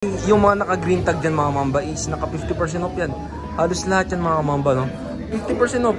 Yung mga naka-green tag dyan mga mamba is naka 50% off yan. Halos lahat yan mga mamba, no? 50% off.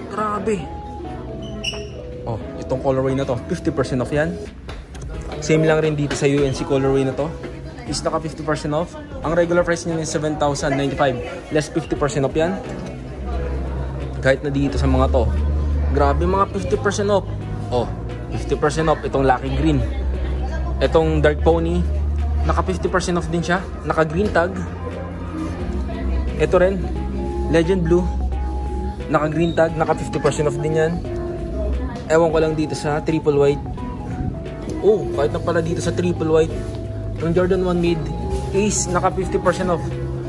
Grabe. Oh, itong colorway na to, 50% off yan. Same lang rin dito sa UNC colorway na to. Is naka 50% off. Ang regular price niya is 7,095. Less 50% off yan. Kahit na dito sa mga to. Grabe mga 50% off. Oh, 50% off. Itong Lucky Green. Itong Dark Pony. Naka 50% off din siya. Naka green tag. Ito rin. Legend Blue. Naka green tag. Naka 50% off din yan. Ewan ko lang dito sa triple white. Oh, kahit na pala dito sa triple white. Yung Jordan 1 mid is naka 50% off.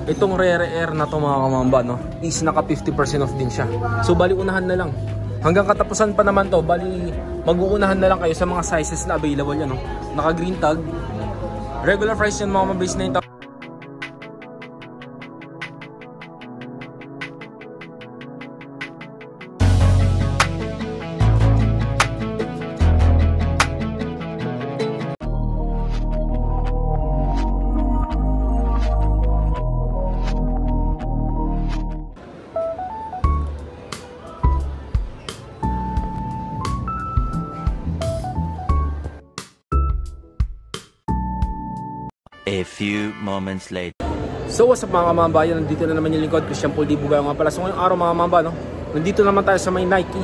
Itong Rare Air na to mga kamamba, no, is naka 50% off din siya. So bali unahan na lang. Hanggang katapusan pa naman to. Bali mag-uunahan na lang kayo sa mga sizes na available yan, no. Naka green tag. Regular price yan mga mabase na ito. A few moments later. So what's up mga mambayan, nandito na naman yung lingkod, Christian Paul Di Bugayo nga pala. So ngayong araw mga mamba, no, nandito naman tayo sa may Nike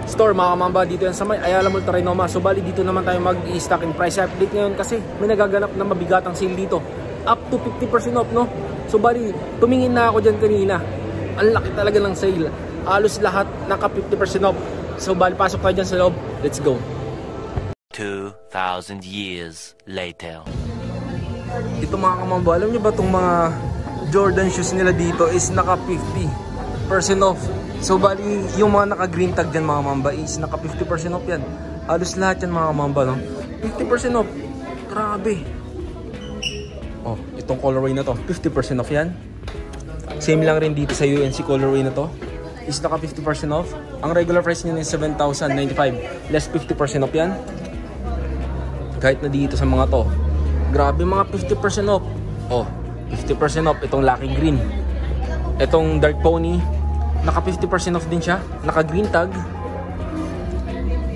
store mga mamba, dito yan sa may Ayala Mall Trinoma. So bali dito naman tayo mag-i-stock in price update ngayon kasi may nagaganap na mabigatang sale dito. Up to 50% off, no. So bali tumingin na ako dyan kanina. Ang laki talaga ng sale. Halos lahat naka 50% off. So bali pasok tayo dyan sa loob. Let's go. 2,000 years later. Ito mga kamamba, alam nyo ba itong mga Jordan shoes nila dito is naka 50% off. So bali yung mga naka green tag dyan mga mamba is naka 50% off yan. Halos lahat yan mga mamba, no? 50% off. Grabe. Oh, itong colorway na to, 50% off yan. Same lang rin dito sa UNC colorway na to. Is naka 50% off. Ang regular price niya is 7,095. Less 50% off yan. Kahit na dito sa mga to. Grabe mga 50% off. Oh, 50% off itong Lucky Green. Itong Dark Pony, naka 50% off din siya. Naka green tag.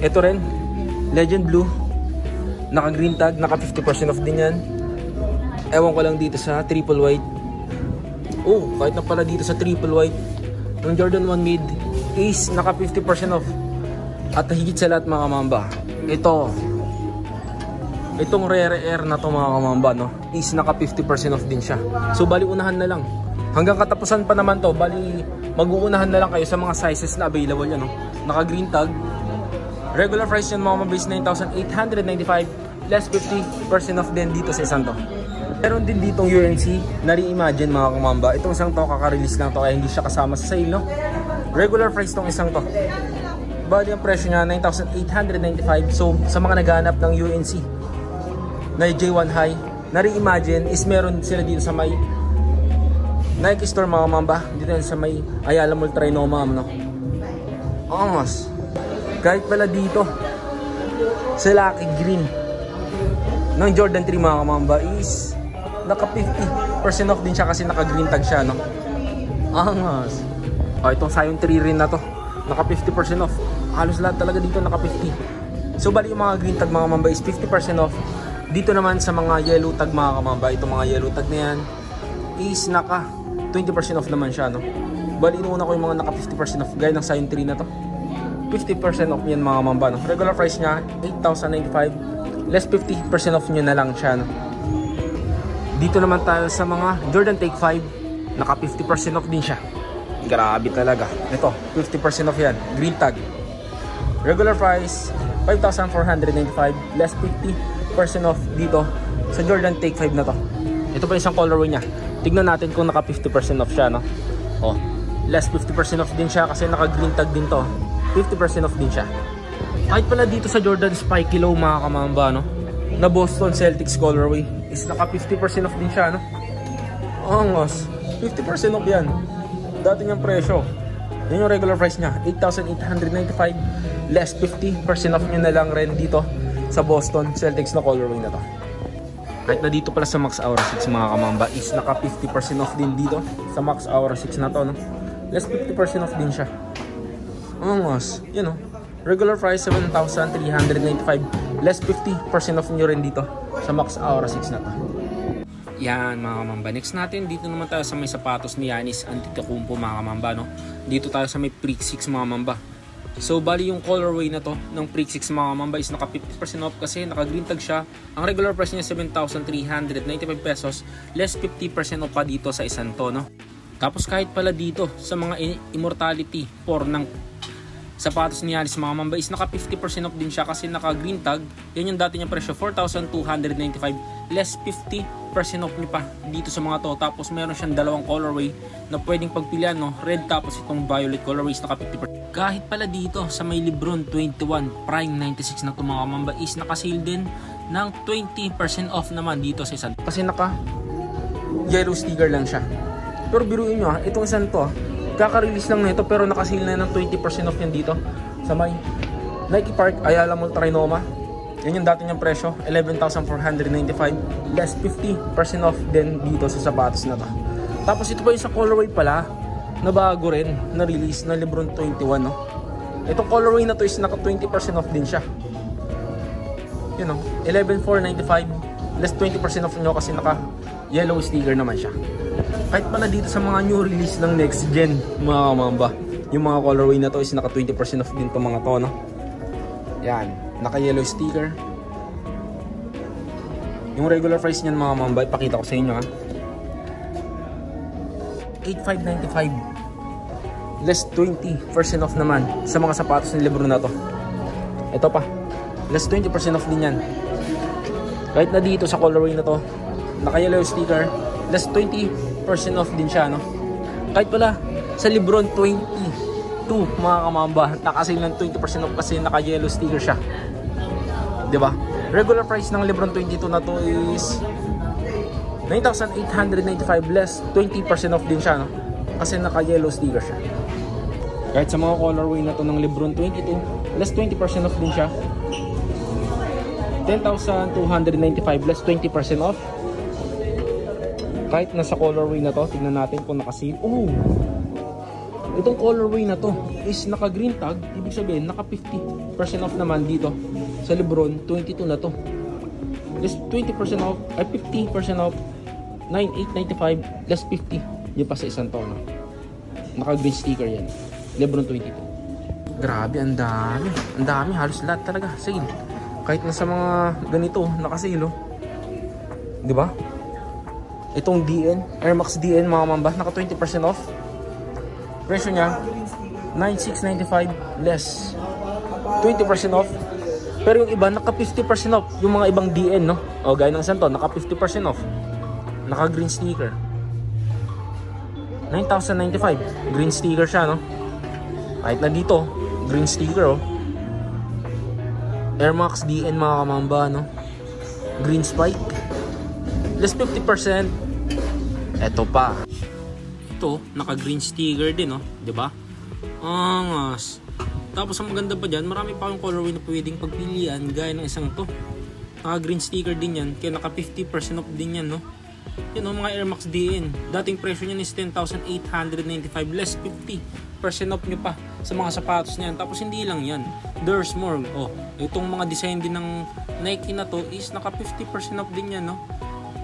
Ito rin, Legend Blue. Naka green tag, naka 50% off din yan. Ewan ko lang dito sa triple white. Oh, kahit na pala dito sa triple white. Yung Jordan 1 mid is naka 50% off. At higit sa lahat mga mamba, itong Rare Air na to mga kamamba, no, is naka 50% off din siya. So bali unahan na lang. Hanggang katapusan pa naman to. Bali mag-uunahan na lang kayo sa mga sizes na available yan, no. Naka green tag. Regular price yan mga mabase 9,895. Less 50% off din dito sa isang to. Meron din ditong UNC na reimagine mga kamamba. Itong isang to kaka-release lang to kaya hindi siya kasama sa sale, no. Regular price tong isang to. Bali ang presyo niya 9,895. So sa mga naghahanap ng UNC na J1 High na reimagine is meron sila dito sa may Nike store mga mamba, dito sa may Ayala Mall Trinoma, no. Angos. Kahit pala dito sa Lucky Green ng Jordan 3 mga mamba is naka 50% off din siya kasi naka green tag siya, no. Angos. Oh, itong Zion 3 rin na to, naka 50% off. Halos lahat talaga dito naka 50. So bali yung mga green tag mga mamba is 50% off. Dito naman sa mga yellow tag mga kamamba, itong mga yellow tag na yan is naka 20% off naman siya, no. Bali inuuna ko yung mga naka 50% off gaya ng Zion 3 na to. 50% off yan mga kamamba, no. Regular price niya 8,095. Less 50% off nyo na lang siya, no. Dito naman tayo sa mga Jordan Take 5. Naka 50% off din siya. Grabe talaga. Ito 50% off yan. Green tag. Regular price 5,495. Less 50% off dito sa Jordan Take 5 na to. Ito pa isang colorway niya. Tignan natin kung naka 50% off siya, no. Oh, less 50% off din siya kasi naka green tag din to. 50% off din siya. Kahit pala dito sa Jordan Spike Low mga kamamba, no, na Boston Celtics colorway is naka 50% off din siya, no. Angos. 50% off yan. Dati niyang presyo. Yan yung regular price niya, 8,895. Less 50% off nyo na lang rin dito sa Boston Celtics na colorway na to. Kahit na dito pala sa Max Aura 6 mga kamamba is naka 50% off din dito sa Max Aura 6 na to, no? Less 50% off din siya. Mas, yun, no? Regular price 7,395. Less 50% off nyo rin dito sa Max Aura 6 na to. Yan mga kamamba. Next natin, dito naman tayo sa may sapatos ni Giannis Antetokounmpo mga kamamba, no? Dito tayo sa may Freak 6 mga kamamba. So bali yung colorway na to ng Freak 6 mga kamamba is naka 50% off kasi naka green tag siya. Ang regular price niya 7,395 pesos, less 50% off pa dito sa isang to, no? Tapos kahit pala dito sa mga Immortality 4 ng sapatos ni Giannis mga kamamba is naka 50% off din siya kasi naka green tag. Yan yung dati niya presyo 4,295, less 50% off niya pa dito sa mga to. Tapos meron siyang dalawang colorway na pwedeng pagpilian, no? Red tapos itong violet colorway is naka 50%. Kahit pala dito sa may Lebron 21 Prime 96 na to mga kamamba is naka-sale din ng 20% off naman dito sa isang. Kasi naka yellow sticker lang siya. Pero biruin nyo itong isang to kaka-release lang na ito pero naka-sale na ng 20% off yan dito sa may Nike Park Ayala Mall Trinoma. Yan yung dati niyang presyo 11,495, less 50% off din dito sa sapatos na to. Tapos ito pa yung sa colorway pala na bago rin na release na Lebron 21, no? Itong colorway na to is naka 20% off din siya. You know, 11,495, less 20% off nyo kasi naka yellow sticker naman siya. Kahit pala dito sa mga new release ng next gen mga kamamba, yung mga colorway na to is naka 20% off din to mga to, no? Yan, naka yellow sticker. Yung regular price niyan mga kamamba, ipakita ko sa inyo, ha. 8,595, less 20% off naman sa mga sapatos ni Lebron na to. Ito pa, less 20% off din yan. Kahit na dito sa colorway na to naka yellow sticker, less 20% off din siya, no? Kahit pala sa Lebron 22 mga kamamba, naka-sale ng 20% off kasi naka yellow sticker siya, diba? Regular price ng Lebron 22 na to is 9,895, less 20% off din siya, no? Kasi naka yellow sticker siya. Kahit sa mga colorway na to ng Lebron 22, less 20% off din siya. 10,295, less 20% off. Kahit nasa colorway na to, tingnan natin kung naka-sale. Oh! Itong colorway na to is naka green tag, ibig sabihin naka 50% off naman dito sa Lebron 22 na to. Less 20% off, ay 50% off, 9,895, less 50. Yung pa sa isang tono. Naka green sticker yan. Lebron 22. Grabe, ang dami. Ang dami, halos lahat talaga. Sale. Kahit na sa mga ganito, naka-sale, oh. Diba? Itong DN, Air Max DN mga mamba, naka 20% off. Presyo niya, 9,695, less 20% off. Pero yung iba, naka 50% off. Yung mga ibang DN, no? O, gaya ng isang to, naka 50% off. Naka green sticker, 9,095, green sticker siya, no? Kahit na dito green sticker, oh. Air Max DN mga kamamba, no? Green spike, less 50%. Eto pa, ito naka green sticker din, no? Diba? Angas. Tapos ang maganda pa dyan, marami pa yung colorway na pwedeng pagpilian gaya ng isang to. Naka green sticker din yan, kaya naka 50% off din yan, no? Yun o, mga Air Max DN. Dating presyo niyan is 10,895, less 50% off nyo pa sa mga sapatos niyan. Tapos hindi lang yan, there's more. O, itong mga design din ng Nike na to is naka 50% off din yan, no?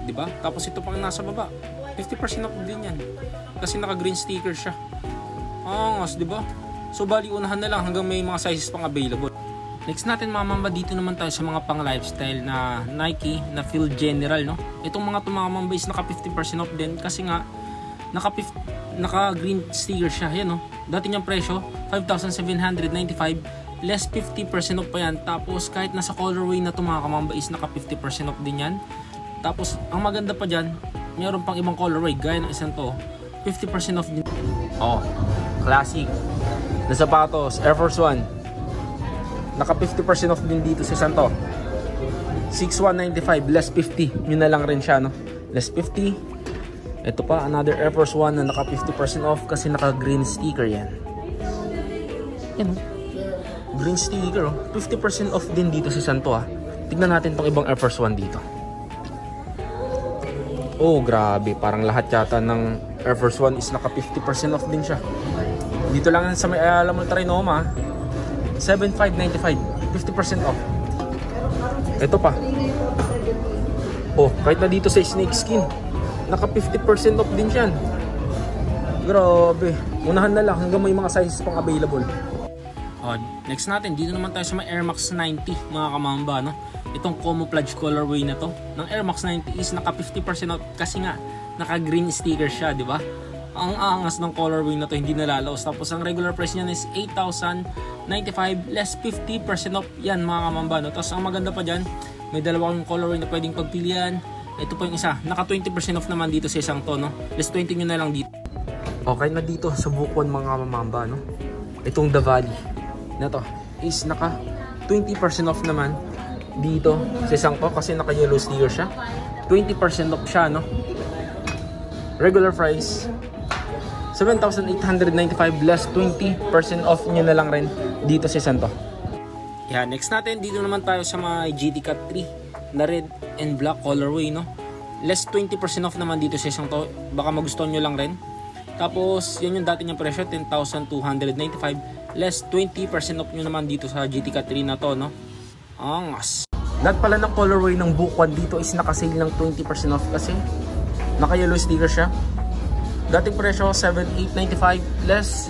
Diba? Tapos ito pang nasa baba, 50% off din yan kasi naka green sticker siya. Angas, diba? So bali unahan na lang hanggang may mga sizes pang available. Next natin mga mamba, dito naman tayo sa mga pang lifestyle na Nike na Field General, no? Itong mga mga mamba is naka 50% off din kasi nga naka green sticker siya, yan, no? Dati niyang presyo 5,795, less 50% off pa yan. Tapos kahit nasa colorway na to mga kamamba is naka 50% off din yan. Tapos ang maganda pa dyan, mayroon pang ibang colorway gaya ng isang to, 50% off din. Oh, classic na sapatos, Air Force 1, naka 50% off din dito sa Santo. 6,195, less 50. Yun na lang rin siya, no? Less 50. Ito pa, another Air Force 1 na naka 50% off kasi naka green sticker yan. Yan, oh. Green sticker, oh. 50% off din dito sa Santo, ah. Tignan natin tong ibang Air Force 1 dito. Oh, grabe. Parang lahat yata ng Air Force One is naka 50% off din siya. Dito lang sa may Alamol Trinoma, 7,595. 50% off. Ito pa. Oh, kahit na dito sa snake skin, naka 50% off din siya. Grabe. Unahan na lang hanggang may mga sizes pang available. Next natin, dito naman tayo sa may Air Max 90 mga kamamba, no? Itong camouflage colorway na to ng Air Max 90 is naka 50% off kasi nga naka green sticker siya, di ba? Ang angas ng colorway na to, hindi nalalaos. Tapos ang regular price niyan is 8,095 less 50% off yan mga kamamba, no? Tapos ang maganda pa dyan, may dalawang colorway na pwedeng pagpilian. Ito po yung isa, naka 20% off naman dito sa isang to, no? Less 20 nyo na lang dito. Okay na dito sa Bukwan mga kamamba, no? Itong The Valley na to is naka 20% off naman dito sa isang to kasi naka yellow sticker siya. 20% off siya, no? Regular price 7,895 less 20% off nyo na lang rin dito sa isang to. Yeah, next natin dito naman tayo sa mga GT Cut 3 na red and black colorway, no? Less 20% off naman dito sa isang to. Baka magustuhan nyo lang rin. Tapos yan yung dati niyang presyo, 10,295 less 20% off nyo naman dito sa GT Cut 3 na to, no? Angas. Lahat pala ng colorway ng Bukwan dito is nakasale ng 20% off kasi naka-yellow sticker siya. Dating presyo 7,895 less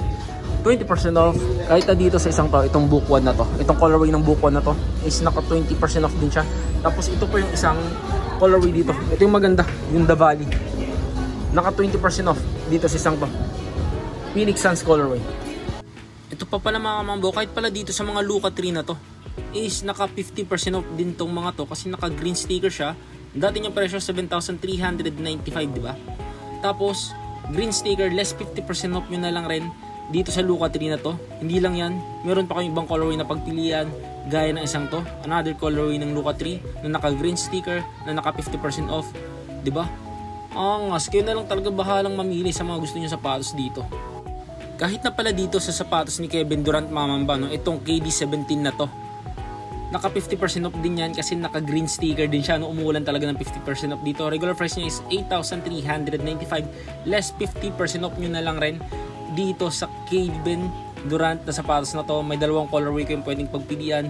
20% off. Kahit na dito sa isang to, itong Bukwan na to, itong colorway ng Bukwan na to is naka 20% off din siya. Tapos ito po yung isang colorway dito. Ito yung maganda, yung The Valley. Naka 20% off dito sa isang to, Phoenix Suns colorway. Ito pa pala mga kamambo, kahit pala dito sa mga Luka 3 na to is naka 50% off din tong mga to kasi naka green sticker siya. Dati yung presyo 7,395, di ba? Tapos green sticker less 50% off nyo na lang rin dito sa Luka 3 na to. Hindi lang yan, meron pa kayong ibang colorway na pagpilian gaya ng isang to, another colorway ng Luka 3 na naka green sticker na naka 50% off, di ba? Angas, kayo na lang talaga bahalang mamili sa mga gusto nyo sapatos dito. Kahit na pala dito sa sapatos ni Kevin Durant mamamba, no, itong KD17 na to, naka 50% off din yan kasi naka green sticker din siya, no? Umuulan talaga ng 50% off dito. Regular price niya is 8,395 less 50% off nyo na lang rin dito sa Kevin Durant na sapatos na to. May dalawang colorway kayong pwedeng pagpilian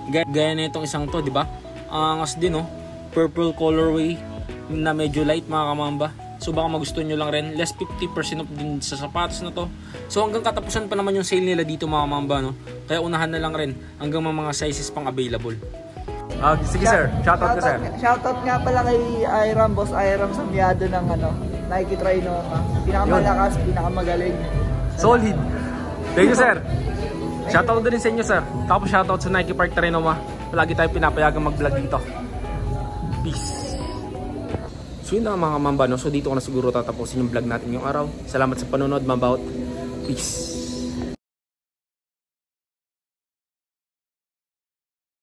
gaya na itong isang to, di ba? Angas din, no? Purple colorway na medyo light mga kamamba. So baka magustuhan nyo lang rin. Less 50% off din sa sapatos na to. So hanggang katapusan pa naman yung sale nila dito mga kamamba, no? Kaya unahan na lang rin hanggang mga sizes pang available. Sige sir, shoutout ka sir. Shoutout nga pala kay Iram, Boss Iram Samyado ng Nike Trinoma. Pinakamalakas, pinakamagaling. Solid. Thank you sir. Shoutout din sa inyo sir. Tapos shoutout sa Nike Park Trinoma. Palagi tayo pinapayagang mag-vlog dito. Peace. So yun lang mga kamamba, no? So dito ko na siguro tatapusin yung vlog natin yung araw. Salamat sa panonood, mabaut. Peace.